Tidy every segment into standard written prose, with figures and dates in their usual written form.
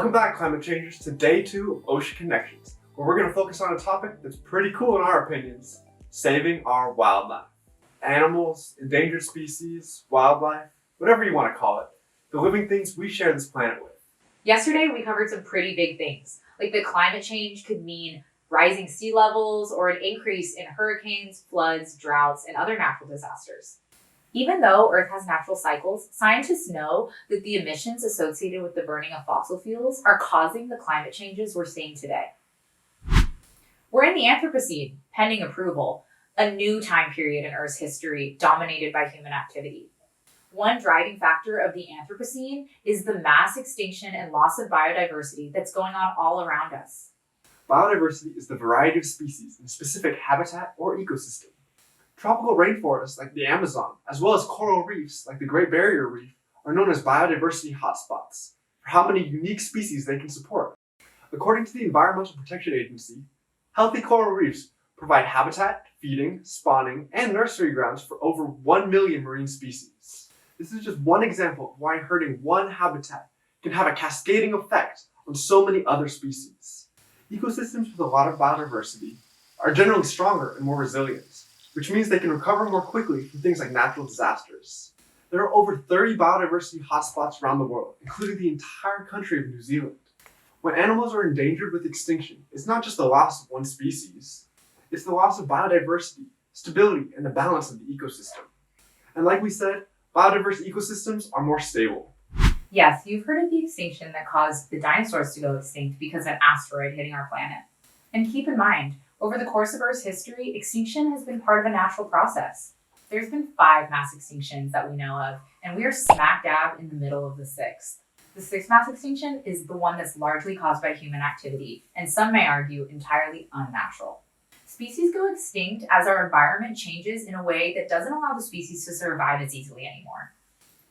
Welcome back, climate changers, to day 2 of Ocean Connections, where we're going to focus on a topic that's pretty cool in our opinions: saving our wildlife. Animals, endangered species, wildlife, whatever you want to call it, the living things we share this planet with. Yesterday, we covered some pretty big things, like that climate change could mean rising sea levels or an increase in hurricanes, floods, droughts, and other natural disasters. Even though Earth has natural cycles, scientists know that the emissions associated with the burning of fossil fuels are causing the climate changes we're seeing today. We're in the Anthropocene, pending approval, a new time period in Earth's history dominated by human activity. One driving factor of the Anthropocene is the mass extinction and loss of biodiversity that's going on all around us. Biodiversity is the variety of species in a specific habitat or ecosystem. Tropical rainforests like the Amazon, as well as coral reefs like the Great Barrier Reef, are known as biodiversity hotspots for how many unique species they can support. According to the Environmental Protection Agency, healthy coral reefs provide habitat, feeding, spawning, and nursery grounds for over 1 million marine species. This is just one example of why hurting one habitat can have a cascading effect on so many other species. Ecosystems with a lot of biodiversity are generally stronger and more resilient, which means they can recover more quickly from things like natural disasters. There are over 30 biodiversity hotspots around the world, including the entire country of New Zealand. When animals are endangered with extinction, it's not just the loss of one species, it's the loss of biodiversity, stability, and the balance of the ecosystem. And like we said, biodiverse ecosystems are more stable. Yes, you've heard of the extinction that caused the dinosaurs to go extinct because of an asteroid hitting our planet. And keep in mind, over the course of Earth's history, extinction has been part of a natural process. There's been 5 mass extinctions that we know of, and we are smack dab in the middle of the 6th. The 6th mass extinction is the one that's largely caused by human activity, and some may argue entirely unnatural. Species go extinct as our environment changes in a way that doesn't allow the species to survive as easily anymore.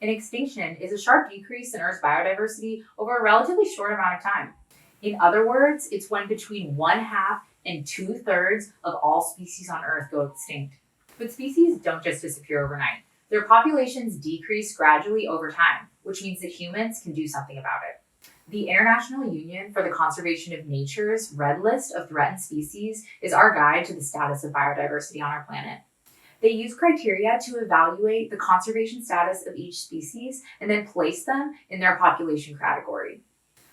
An extinction is a sharp decrease in Earth's biodiversity over a relatively short amount of time. In other words, it's when between 1/2 and 2/3 of all species on Earth go extinct. But species don't just disappear overnight. Their populations decrease gradually over time, which means that humans can do something about it. The International Union for the Conservation of Nature's Red List of Threatened Species is our guide to the status of biodiversity on our planet. They use criteria to evaluate the conservation status of each species and then place them in their population category.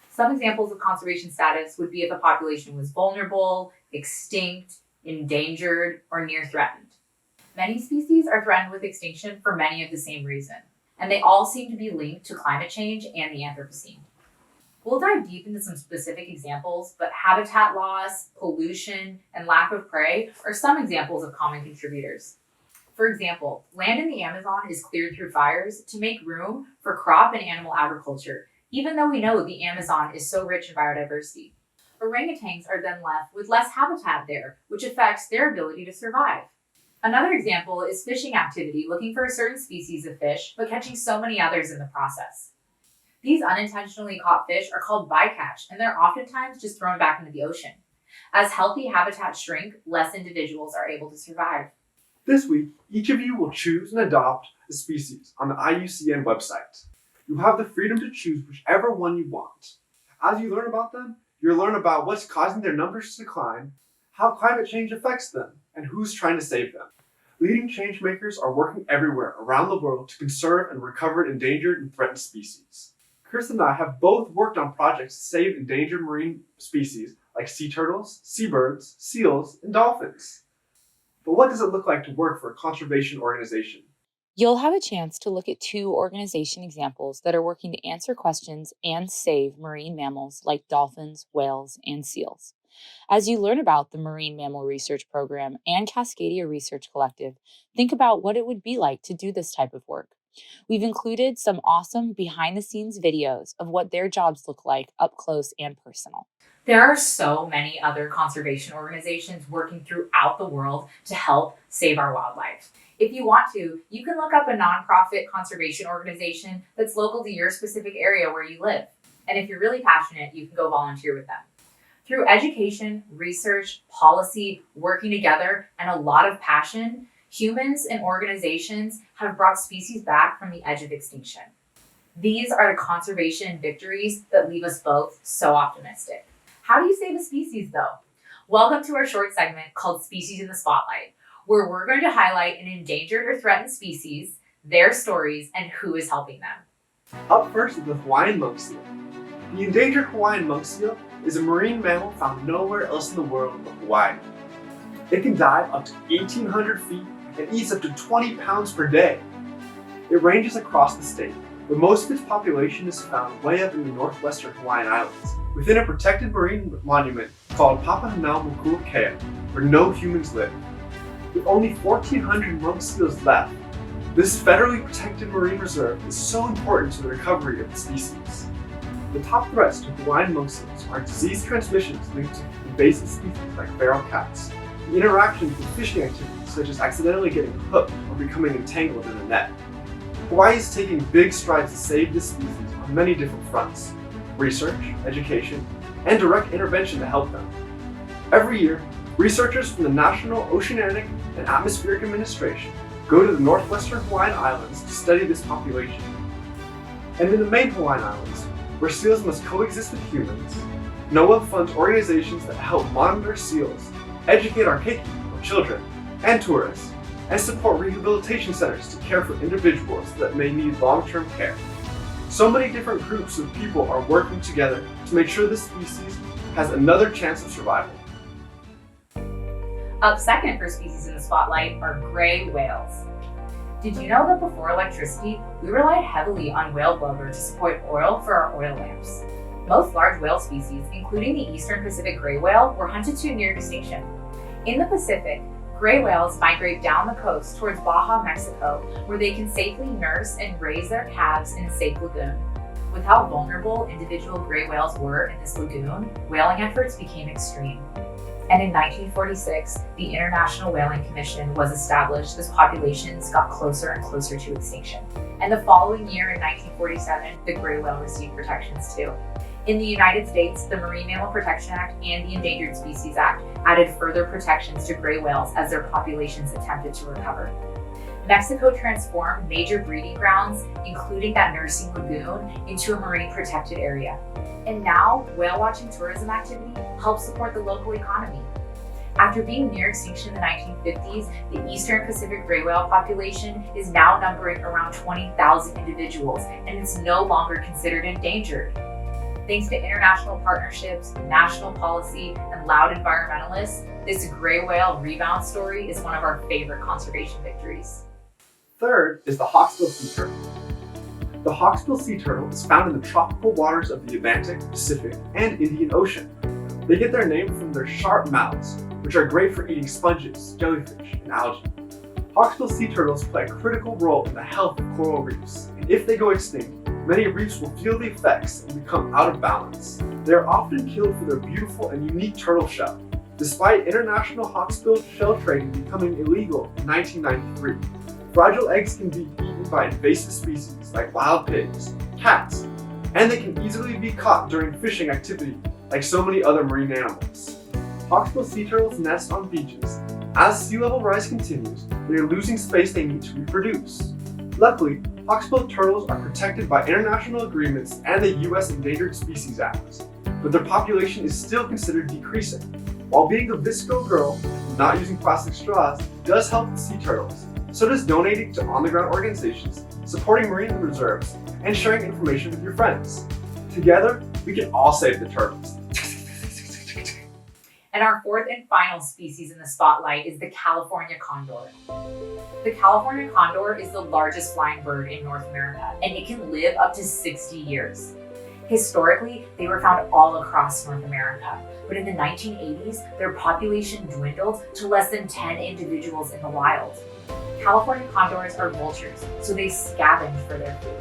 Some examples of conservation status would be if a population was vulnerable, extinct, endangered, or near threatened. Many species are threatened with extinction for many of the same reason, and they all seem to be linked to climate change and the Anthropocene. We'll dive deep into some specific examples, but habitat loss, pollution, and lack of prey are some examples of common contributors. For example, land in the Amazon is cleared through fires to make room for crop and animal agriculture, even though we know the Amazon is so rich in biodiversity. Orangutans are then left with less habitat there, which affects their ability to survive. Another example is fishing activity, looking for a certain species of fish, but catching so many others in the process. These unintentionally caught fish are called bycatch, and they're oftentimes just thrown back into the ocean. As healthy habitats shrink, less individuals are able to survive. This week, each of you will choose and adopt a species on the IUCN website. You have the freedom to choose whichever one you want. As you learn about them, you'll learn about what's causing their numbers to decline, how climate change affects them, and who's trying to save them. Leading change makers are working everywhere around the world to conserve and recover endangered and threatened species. Chris and I have both worked on projects to save endangered marine species like sea turtles, seabirds, seals, and dolphins. But what does it look like to work for a conservation organization? You'll have a chance to look at 2 organization examples that are working to answer questions and save marine mammals like dolphins, whales, and seals. As you learn about the Marine Mammal Research Program and Cascadia Research Collective, think about what it would be like to do this type of work. We've included some awesome behind-the-scenes videos of what their jobs look like up close and personal. There are so many other conservation organizations working throughout the world to help save our wildlife. If you want to, you can look up a nonprofit conservation organization that's local to your specific area where you live. And if you're really passionate, you can go volunteer with them. Through education, research, policy, working together, and a lot of passion, humans and organizations have brought species back from the edge of extinction. These are the conservation victories that leave us both so optimistic. How do you save a species, though? Welcome to our short segment called Species in the Spotlight, where we're going to highlight an endangered or threatened species, their stories, and who is helping them. Up first is the Hawaiian monk seal. The endangered Hawaiian monk seal is a marine mammal found nowhere else in the world but Hawaii. It can dive up to 1,800 feet and eats up to 20 pounds per day. It ranges across the state, but most of its population is found way up in the northwestern Hawaiian Islands, within a protected marine monument called Papahanaumokuakea, where no humans live. With only 1,400 monk seals left, this federally protected marine reserve is so important to the recovery of the species. The top threats to Hawaiian monk seals are disease transmissions linked to invasive species like feral cats, and interactions with fishing activities such as accidentally getting hooked or becoming entangled in a net. Hawaii is taking big strides to save this species on many different fronts: research, education, and direct intervention to help them. Every year, researchers from the National Oceanic and Atmospheric Administration go to the northwestern Hawaiian Islands to study this population. And in the main Hawaiian Islands, where seals must coexist with humans, NOAA funds organizations that help monitor seals, educate our keiki, or children, and tourists, and support rehabilitation centers to care for individuals that may need long-term care. So many different groups of people are working together to make sure this species has another chance of survival. Up second for species in the spotlight are gray whales. Did you know that before electricity, we relied heavily on whale blubber to supply oil for our oil lamps? Most large whale species, including the eastern Pacific gray whale, were hunted to near extinction. In the Pacific, gray whales migrate down the coast towards Baja, Mexico, where they can safely nurse and raise their calves in a safe lagoon. With how vulnerable individual gray whales were in this lagoon, whaling efforts became extreme. And in 1946, the International Whaling Commission was established as populations got closer and closer to extinction. And the following year, in 1947, the gray whale received protections too. In the United States, the Marine Mammal Protection Act and the Endangered Species Act added further protections to gray whales as their populations attempted to recover. Mexico transformed major breeding grounds, including that nursing lagoon, into a marine protected area. And now, whale watching tourism activity helps support the local economy. After being near extinction in the 1950s, the eastern Pacific gray whale population is now numbering around 20,000 individuals, and it's no longer considered endangered. Thanks to international partnerships, national policy, and loud environmentalists, this gray whale rebound story is one of our favorite conservation victories. Third is the hawksbill sea turtle. The hawksbill sea turtle is found in the tropical waters of the Atlantic, Pacific, and Indian Ocean. They get their name from their sharp mouths, which are great for eating sponges, jellyfish, and algae. Hawksbill sea turtles play a critical role in the health of coral reefs, and if they go extinct, many reefs will feel the effects and become out of balance. They are often killed for their beautiful and unique turtle shell, despite international hawksbill shell trading becoming illegal in 1993. Fragile eggs can be eaten by invasive species like wild pigs, cats, and they can easily be caught during fishing activity like so many other marine animals. Hawksbill sea turtles nest on beaches. As sea level rise continues, they are losing space they need to reproduce. Luckily, hawksbill turtles are protected by international agreements and the US Endangered Species Act, but their population is still considered decreasing. While being a Visco girl and not using plastic straws does help the sea turtles, so does donating to on-the-ground organizations, supporting marine reserves, and sharing information with your friends. Together, we can all save the turtles. And our fourth and final species in the spotlight is the California condor. The California condor is the largest flying bird in North America, and it can live up to 60 years. Historically, they were found all across North America, but in the 1980s, their population dwindled to less than 10 individuals in the wild. California condors are vultures, so they scavenge for their food.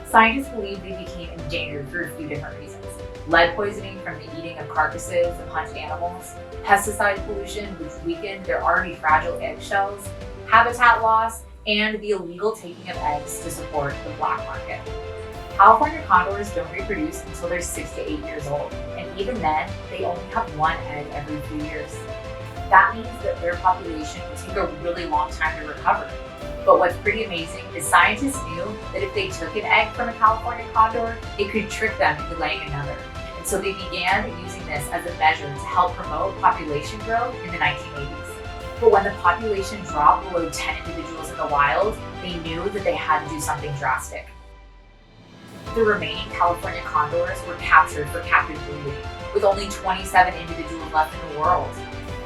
Scientists believe they became endangered for a few different reasons. Lead poisoning from the eating of carcasses of hunted animals, pesticide pollution which weakened their already fragile eggshells, habitat loss, and the illegal taking of eggs to support the black market. California condors don't reproduce until they're 6 to 8 years old, and even then, they only have one egg every few years. That means that their population will take a really long time to recover. But what's pretty amazing is scientists knew that if they took an egg from a California condor, it could trick them into laying another. And so they began using this as a measure to help promote population growth in the 1980s. But when the population dropped below 10 individuals in the wild, they knew that they had to do something drastic. The remaining California condors were captured for captive breeding, with only 27 individuals left in the world.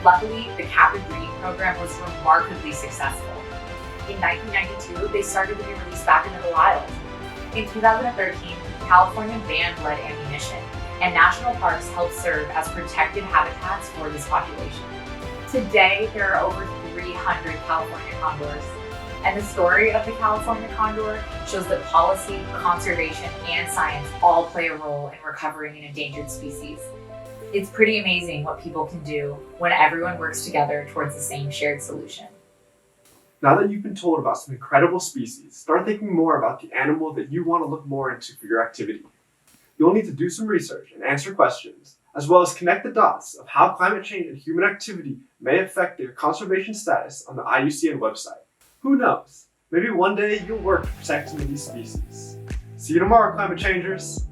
Luckily, the captive breeding program was remarkably successful. In 1992, they started to be released back into the wild. In 2013, California banned lead ammunition, and national parks help serve as protected habitats for this population. Today, there are over 300 California condors. And the story of the California condor shows that policy, conservation, and science all play a role in recovering an endangered species. It's pretty amazing what people can do when everyone works together towards the same shared solution. Now that you've been told about some incredible species, start thinking more about the animal that you want to look more into for your activity. You'll need to do some research and answer questions, as well as connect the dots of how climate change and human activity may affect their conservation status on the IUCN website. Who knows? Maybe one day you'll work to protect some of these species. See you tomorrow, climate changers!